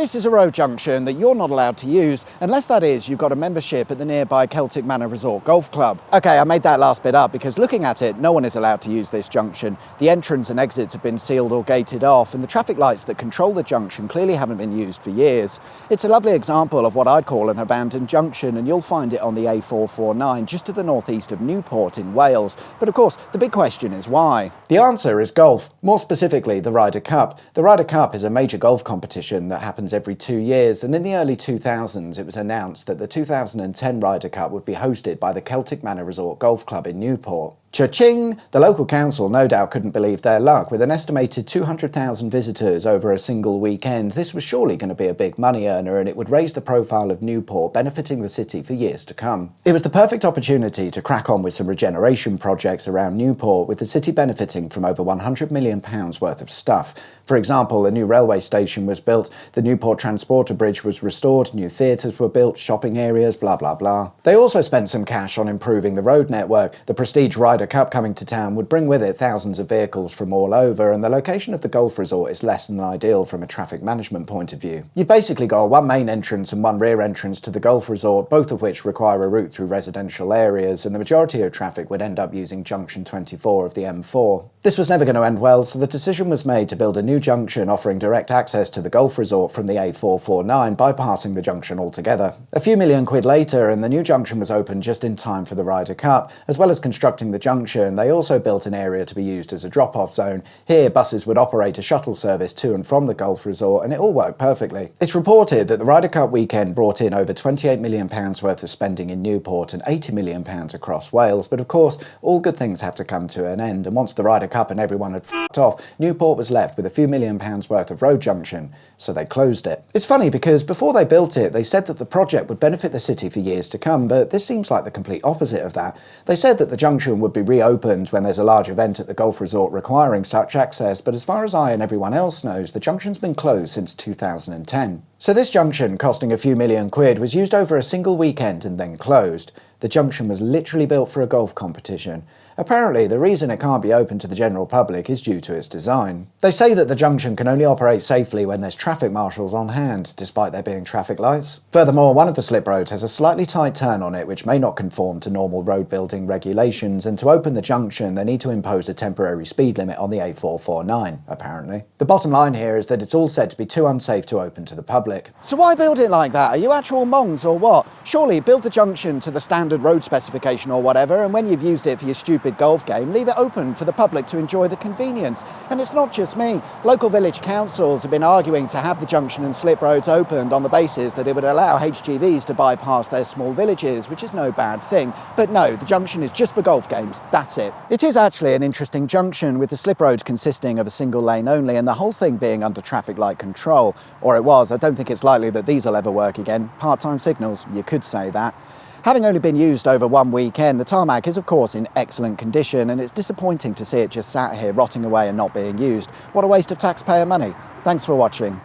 This is a road junction that you're not allowed to use, unless that is you've got a membership at the nearby Celtic Manor Resort Golf Club. Okay, I made that last bit up because looking at it, no one is allowed to use this junction. The entrance and exits have been sealed or gated off, and the traffic lights that control the junction clearly haven't been used for years. It's a lovely example of what I'd call an abandoned junction, and you'll find it on the A449 just to the northeast of Newport in Wales. But of course, the big question is why? The answer is golf, more specifically the Ryder Cup. The Ryder Cup is a major golf competition that happens every 2 years, and in the early 2000s it was announced that the 2010 Ryder Cup would be hosted by the Celtic Manor Resort Golf Club in Newport. Cha-ching! The local council no doubt couldn't believe their luck. With an estimated 200,000 visitors over a single weekend, this was surely going to be a big money earner, and it would raise the profile of Newport, benefiting the city for years to come. It was the perfect opportunity to crack on with some regeneration projects around Newport, with the city benefiting from over £100 million worth of stuff. For example, a new railway station was built, the Newport Transporter Bridge was restored, new theatres were built, shopping areas, blah blah blah. They also spent some cash on improving the road network. The prestige Ryder Cup coming to town would bring with it thousands of vehicles from all over, and the location of the golf resort is less than ideal from a traffic management point of view. You've basically got one main entrance and one rear entrance to the golf resort, both of which require a route through residential areas, and the majority of traffic would end up using Junction 24 of the M4. This was never going to end well, so the decision was made to build a new junction offering direct access to the golf resort from the A449, bypassing the junction altogether. A few million quid later, and the new junction was opened just in time for the Ryder Cup. As well as constructing the junction, they also built an area to be used as a drop-off zone. Here, buses would operate a shuttle service to and from the golf resort, and it all worked perfectly. It's reported that the Ryder Cup weekend brought in over £28 million worth of spending in Newport and £80 million across Wales, but of course, all good things have to come to an end, and once the Ryder Cup and everyone had f***ed off, Newport was left with a few £1 million worth of road junction, so they closed it. It's funny because before they built it, they said that the project would benefit the city for years to come, but this seems like the complete opposite of that. They said that the junction would be reopened when there's a large event at the golf resort requiring such access, but as far as I and everyone else knows, the junction's been closed since 2010. So this junction, costing a few million quid, was used over a single weekend and then closed. The junction was literally built for a golf competition. Apparently, the reason it can't be open to the general public is due to its design. They say that the junction can only operate safely when there's traffic marshals on hand, despite there being traffic lights. Furthermore, one of the slip roads has a slightly tight turn on it which may not conform to normal road building regulations, and to open the junction they need to impose a temporary speed limit on the A449, apparently. The bottom line here is that it's all said to be too unsafe to open to the public. So why build it like that? Are you actual mongs or what? Surely build the junction to the standard road specification or whatever, and when you've used it for your stupid golf game, leave it open for the public to enjoy the convenience. And it's not just me. Local village councils have been arguing to have the junction and slip roads opened on the basis that it would allow HGVs to bypass their small villages, which is no bad thing. But no, the junction is just for golf games, that's it. It is actually an interesting junction, with the slip road consisting of a single lane only and the whole thing being under traffic light control. Or it was. I don't think it's likely that these will ever work again. Part-time signals, you could say that. Having only been used over one weekend, the tarmac is of course in excellent condition, and it's disappointing to see it just sat here rotting away and not being used. What a waste of taxpayer money. Thanks for watching.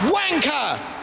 Wanker!